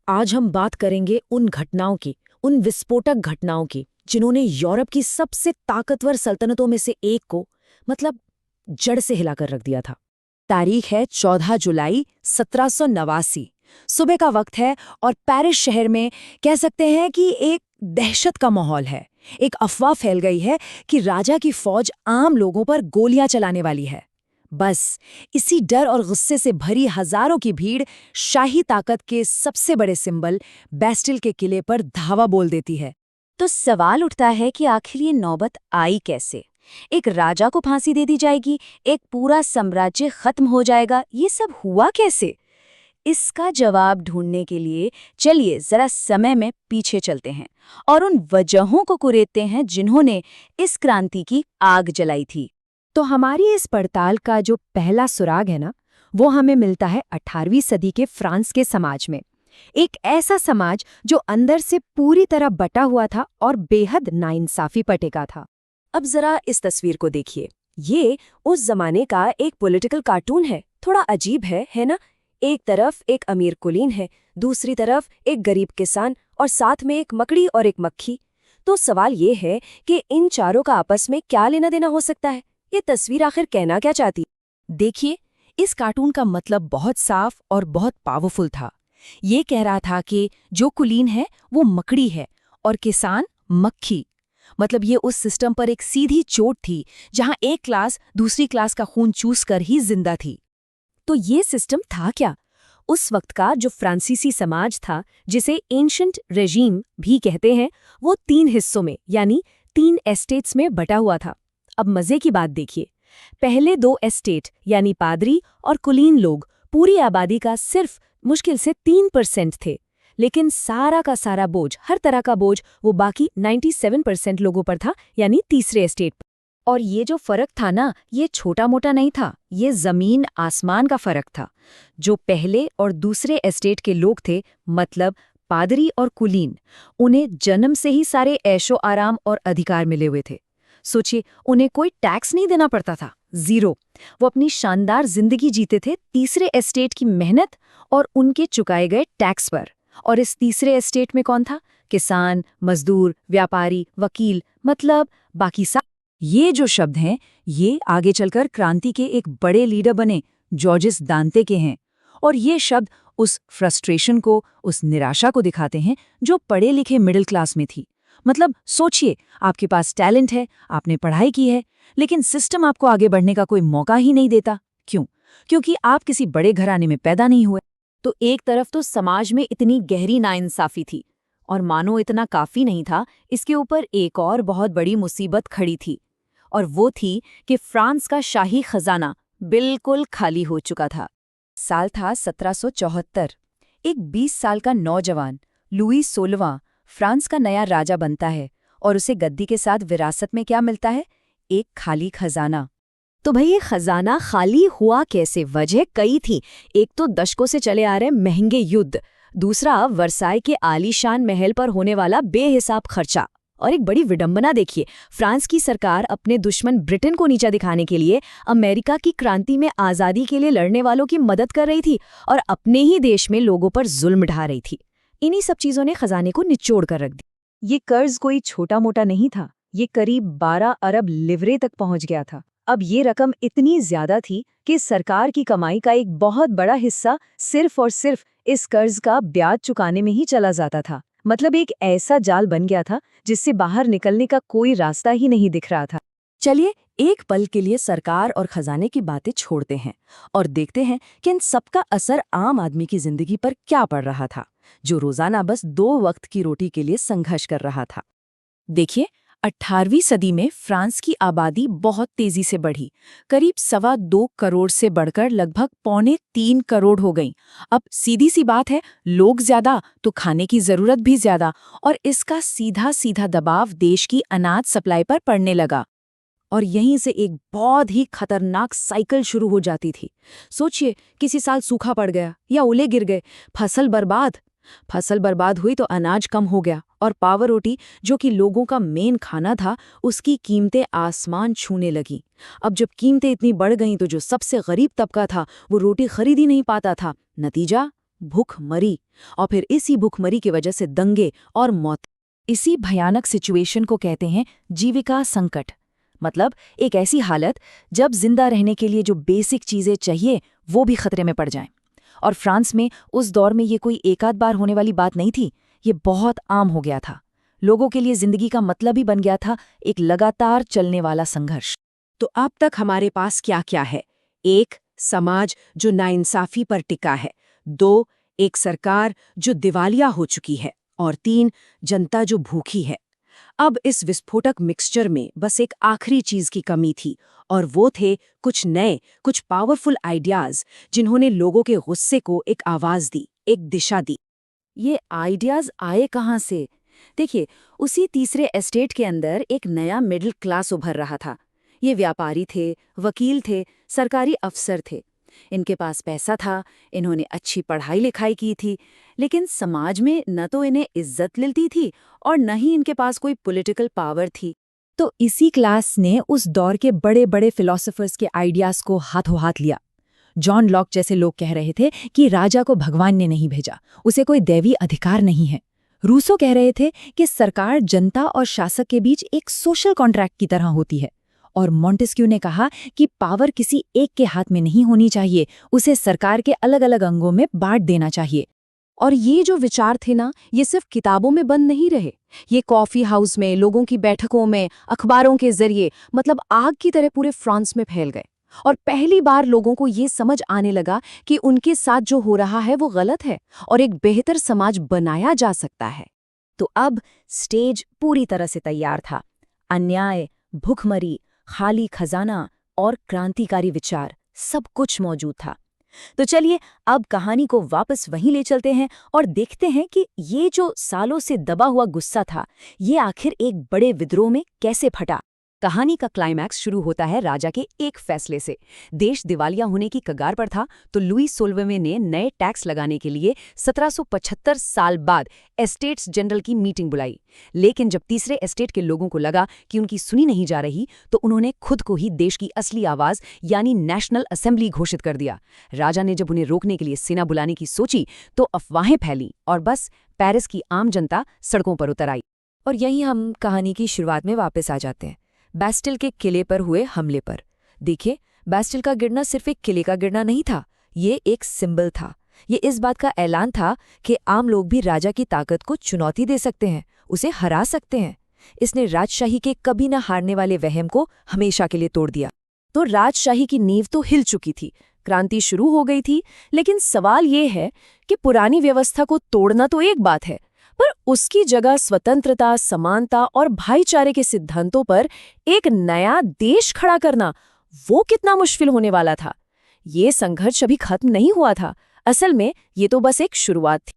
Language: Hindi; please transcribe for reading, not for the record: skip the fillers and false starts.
आज हम बात करेंगे उन घटनाओं की, उन विस्फोटक घटनाओं की, जिन्होंने यूरोप की सबसे ताकतवर सल्तनतों में से एक को मतलब जड़ से हिलाकर रख दिया था। तारीख है 14 जुलाई 1789। सुबह का वक्त है और पेरिस शहर में कह सकते हैं कि एक दहशत का माहौल है। एक अफवाह फैल गई है कि राजा की फौज आम लोगों पर गोलियां चलाने वाली है। बस इसी डर और गुस्से से भरी हजारों की भीड़ शाही ताकत के सबसे बड़े सिंबल बैस्टिल के किले पर धावा बोल देती है। तो सवाल उठता है कि आखिर ये नौबत आई कैसे? एक राजा को फांसी दे दी जाएगी, एक पूरा साम्राज्य खत्म हो जाएगा, ये सब हुआ कैसे? इसका जवाब ढूंढने के लिए चलिए जरा समय में पीछे चलते हैं और उन वजहों को कुरेदते हैं जिन्होंने इस क्रांति की आग जलाई थी। तो हमारी इस पड़ताल का जो पहला सुराग है ना, वो हमें मिलता है 18वीं सदी के फ्रांस के समाज में। एक ऐसा समाज जो अंदर से पूरी तरह बटा हुआ था और बेहद नाइंसाफी पर टिका था। अब जरा इस तस्वीर को देखिए। ये उस जमाने का एक पॉलिटिकल कार्टून है। थोड़ा अजीब है ना? एक तरफ एक अमीर कुलीन है, दूसरी तरफ एक गरीब किसान और साथ में एक मकड़ी और एक मक्खी। तो सवाल ये है कि इन चारों का आपस में क्या लेना देना हो सकता है? ये तस्वीर आखिर कहना क्या चाहती? देखिए, इस कार्टून का मतलब बहुत साफ और बहुत पावरफुल था। ये कह रहा था कि जो कुलीन है वो मकड़ी है और किसान मक्खी। मतलब ये उस सिस्टम पर एक सीधी चोट थी जहां एक क्लास दूसरी क्लास का खून चूस कर ही जिंदा थी। तो ये सिस्टम था क्या? उस वक्त का जो फ्रांसीसी समाज था, जिसे एंशंट रेजीम भी कहते हैं, वो 3 हिस्सों में यानी 3 एस्टेट्स में बटा हुआ था। अब मजे की बात देखिए, पहले 2 एस्टेट यानी पादरी और कुलीन लोग पूरी आबादी का सिर्फ मुश्किल से 3% थे, लेकिन सारा का सारा बोझ, हर तरह का बोझ वो बाकी 97% लोगों पर था, यानी तीसरे एस्टेट पर। और ये जो फर्क था ना, ये छोटा मोटा नहीं था, ये जमीन आसमान का फर्क था। जो पहले और दूसरे एस्टेट के लोग थे, मतलब पादरी और कुलीन, उन्हें जन्म से ही सारे ऐशो आराम और अधिकार मिले हुए थे। सोचिए, उन्हें कोई टैक्स नहीं देना पड़ता था, 0। वो अपनी शानदार जिंदगी जीते थे तीसरे एस्टेट की मेहनत और उनके चुकाए गए टैक्स पर। और इस तीसरे एस्टेट में कौन था? किसान, मजदूर, व्यापारी, वकील, मतलब बाकी सब। ये जो शब्द हैं, ये आगे चलकर क्रांति के एक बड़े लीडर बने, जॉर्जिस दांते के हैं। और ये शब्द उस फ्रस्ट्रेशन को, उस निराशा को दिखाते हैं जो पढ़े लिखे मिडिल क्लास में थी। मतलब सोचिए, आपके पास टैलेंट है, आपने पढ़ाई की है, लेकिन सिस्टम आपको आगे बढ़ने का कोई मौका ही नहीं देता। क्यों? क्योंकि आप किसी बड़े घराने में पैदा नहीं हुए। तो एक तरफ तो समाज में इतनी गहरी नाइंसाफी थी, और मानो इतना काफी नहीं था, इसके ऊपर एक और बहुत बड़ी मुसीबत खड़ी थी। और वो थी कि फ्रांस का शाही खजाना बिल्कुल खाली हो चुका था। साल था 1774। एक 20 साल का नौजवान लुई 16वां फ्रांस का नया राजा बनता है और उसे गद्दी के साथ विरासत में क्या मिलता है? एक खाली खजाना। तो भाई, ये खजाना खाली हुआ कैसे? वजह कई थी। एक तो दशकों से चले आ रहे महंगे युद्ध, दूसरा वर्साई के आलीशान महल पर होने वाला बेहिसाब खर्चा, और एक बड़ी विडंबना देखिए, फ्रांस की सरकार अपने दुश्मन ब्रिटेन को नीचा दिखाने के लिए अमेरिका की क्रांति में आज़ादी के लिए लड़ने वालों की मदद कर रही थी और अपने ही देश में लोगों पर जुल्म ढा रही थी। इन्हीं सब चीज़ों ने खजाने को निचोड़ कर रख दिया। ये कर्ज कोई छोटा मोटा नहीं था, ये करीब 12 अरब लिवरे तक पहुंच गया था। अब ये रकम इतनी ज्यादा थी कि सरकार की कमाई का एक बहुत बड़ा हिस्सा सिर्फ और सिर्फ इस कर्ज का ब्याज चुकाने में ही चला जाता था। मतलब एक ऐसा जाल बन गया था जिससे बाहर निकलने का कोई रास्ता ही नहीं दिख रहा था। चलिए, एक पल के लिए सरकार और खजाने की बातें छोड़ते हैं और देखते हैं कि इन सबका असर आम आदमी की जिंदगी पर क्या पड़ रहा था, जो रोजाना बस 2 वक्त की रोटी के लिए संघर्ष कर रहा था। देखिए, 18वीं सदी में फ्रांस की आबादी बहुत तेजी से बढ़ी, करीब 2.25 करोड़ से बढ़कर लगभग 2.25 करोड़ हो गई। अब सीधी सी बात है, लोग ज्यादा तो खाने की जरूरत भी ज्यादा, और इसका सीधा सीधा दबाव देश की अनाज सप्लाई पर पड़ने लगा। और यहीं से एक बहुत ही खतरनाक साइकिल शुरू हो जाती थी। सोचिए, किसी साल सूखा पड़ गया या ओले गिर गए, फसल बर्बाद हुई तो अनाज कम हो गया, और पावर रोटी, जो कि लोगों का मेन खाना था, उसकी कीमतें आसमान छूने लगी। अब जब कीमतें इतनी बढ़ गईं तो जो सबसे गरीब तबका था वो रोटी खरीद ही नहीं पाता था। नतीजा भूखमरी, और फिर इसी भूखमरी की वजह से दंगे और मौत। इसी भयानक सिचुएशन को कहते हैं जीविका संकट। मतलब एक ऐसी हालत जब जिंदा रहने के लिए जो बेसिक चीजें चाहिए वो भी खतरे में पड़ जाएं। और फ्रांस में उस दौर में ये कोई एक आध बार होने वाली बात नहीं थी, ये बहुत आम हो गया था। लोगों के लिए जिंदगी का मतलब ही बन गया था एक लगातार चलने वाला संघर्ष। तो अब तक हमारे पास क्या क्या है? 1. समाज जो नाइंसाफी पर टिका है। 2. एक सरकार जो दिवालिया हो चुकी है। और 3. जनता जो भूखी है। अब इस विस्फोटक मिक्सचर में बस एक आखिरी चीज की कमी थी, और वो थे कुछ नए, कुछ पावरफुल आइडियाज जिन्होंने लोगों के गुस्से को एक आवाज दी, एक दिशा दी। ये आइडियाज आए कहाँ से? देखिए, उसी तीसरे एस्टेट के अंदर एक नया मिडिल क्लास उभर रहा था। ये व्यापारी थे, वकील थे, सरकारी अफसर थे। इनके पास पैसा था, इन्होंने अच्छी पढ़ाई लिखाई की थी, लेकिन समाज में न तो इन्हें इज्जत मिलती थी और न ही इनके पास कोई पॉलिटिकल पावर थी। तो इसी क्लास ने उस दौर के बड़े बड़े फिलोसोफर्स के आइडियाज को हाथों हाथ लिया। जॉन लॉक जैसे लोग कह रहे थे कि राजा को भगवान ने नहीं भेजा, उसे कोई दैवी अधिकार नहीं है। रूसो कह रहे थे कि सरकार जनता और शासक के बीच एक सोशल कॉन्ट्रैक्ट की तरह होती है। और मॉन्टेस्क्यू ने कहा कि पावर किसी एक के हाथ में नहीं होनी चाहिए, उसे सरकार के अलग अलग अंगों में बांट देना चाहिए। और ये जो विचार थे ना, ये सिर्फ किताबों में बंद नहीं रहे। ये कॉफी हाउस में, लोगों की बैठकों में, अखबारों के जरिए, मतलब आग की तरह पूरे फ्रांस में फैल गए। और पहली बार लोगों को ये समझ आने लगा कि उनके साथ जो हो रहा है वो गलत है और एक बेहतर समाज बनाया जा सकता है। तो अब स्टेज पूरी तरह से तैयार था। अन्याय, भूखमरी, खाली खजाना और क्रांतिकारी विचार, सब कुछ मौजूद था। तो चलिए अब कहानी को वापस वहीं ले चलते हैं और देखते हैं कि ये जो सालों से दबा हुआ गुस्सा था, ये आखिर एक बड़े विद्रोह में कैसे फटा। कहानी का क्लाइमैक्स शुरू होता है राजा के एक फैसले से। देश दिवालिया होने की कगार पर था, तो लुई 16वें ने नए टैक्स लगाने के लिए 1775 साल बाद एस्टेट्स जनरल की मीटिंग बुलाई। लेकिन जब तीसरे एस्टेट के लोगों को लगा कि उनकी सुनी नहीं जा रही, तो उन्होंने खुद को ही देश की असली आवाज यानी नेशनल असेंबली घोषित कर दिया। राजा ने जब उन्हें रोकने के लिए सेना बुलाने की सोची, तो अफवाहें फैली और बस पेरिस की आम जनता सड़कों पर उतर आई। और यहीं हम कहानी की शुरुआत में वापस आ जाते हैं, बैस्टिल के किले पर हुए हमले पर। देखिए, बैस्टिल का गिरना सिर्फ एक किले का गिरना नहीं था, ये एक सिंबल था। ये इस बात का ऐलान था कि आम लोग भी राजा की ताकत को चुनौती दे सकते हैं, उसे हरा सकते हैं। इसने राजशाही के कभी न हारने वाले वहम को हमेशा के लिए तोड़ दिया। तो राजशाही की नींव तो हिल चुकी थी, क्रांति शुरू हो गई थी, लेकिन सवाल ये है कि पुरानी व्यवस्था को तोड़ना तो एक बात है, पर उसकी जगह स्वतंत्रता, समानता और भाईचारे के सिद्धांतों पर एक नया देश खड़ा करना, वो कितना मुश्किल होने वाला था। ये संघर्ष अभी खत्म नहीं हुआ था। असल में ये तो बस एक शुरुआत थी।